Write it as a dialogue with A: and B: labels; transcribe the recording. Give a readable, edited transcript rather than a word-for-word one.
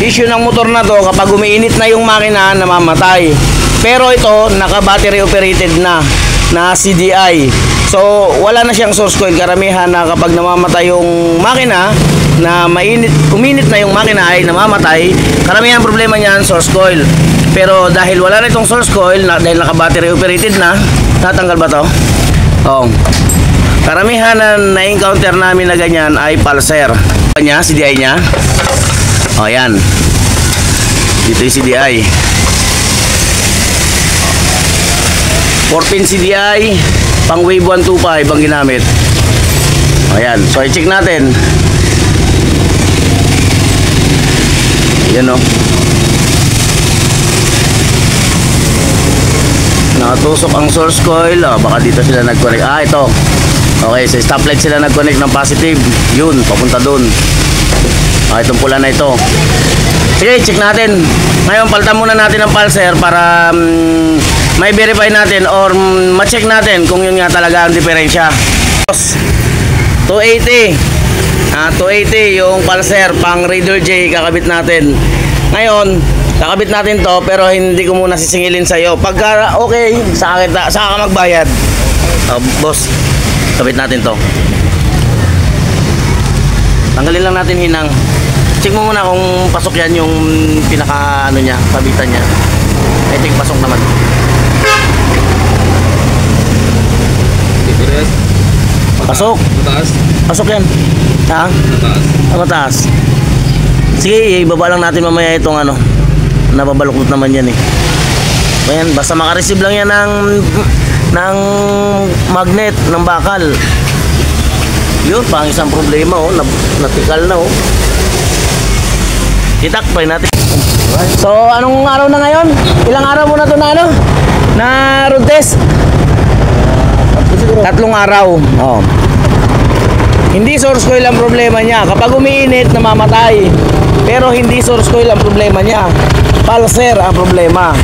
A: issue ng motor na to, kapag umiinit na yung makina, namamatay. Pero ito, naka-battery operated na CDI. So, wala na siyang source coil. Karamihan na kapag namamatay yung makina, na uminit na yung makina ay namamatay, karamihan problema niyan, source coil. Pero dahil wala na itong source coil, dahil naka-battery operated na, tatanggal ba to? Oh. Karamihan na encounter namin na ganyan ay pulser. CDI niya. O, yan. Dito yung CDI. 4-pin CDI, pang wave 125 ang ginamit. Ayan, so i-check natin. Yan o. Nakatusok ang source coil. Baka dito sila nag-connect. Ito. Okay, sa stoplight sila nag-connect ng positive. Yun, papunta dun. Itong pula na ito. Sige, check natin. Ngayon, palitan muna natin ang pulser para may verify natin or ma-check natin kung yun nga talaga ang diferensya. 280. 280 yung pulser pang Raider J kakabit natin. Ngayon, kakabit natin to pero hindi ko muna sisingilin sa iyo. Pagka okay, saka ka magbayad. Boss, kabit natin to. Tanggalin lang natin hinang. Check mo muna kung pasok yan yung pinaka niya, kabitan niya. I think pasok naman. Pasok.
B: Mataas.
A: Pasok yan. Ha?
B: Mataas.
A: Mataas. Sige, ibaba lang natin mamaya itong nababaluktot naman yan eh. Ayan, basta makareceive lang yan ng magnet, ng bakal. Yun, pang isang problema natikal na itakpay natin. So, anong araw na ngayon? Ilang araw mo na ito na road test? 3 araw. Hindi source coil ang problema niya. Kapag umiinit, namamatay. Pero hindi source coil ang problema niya. Pulser ang problema.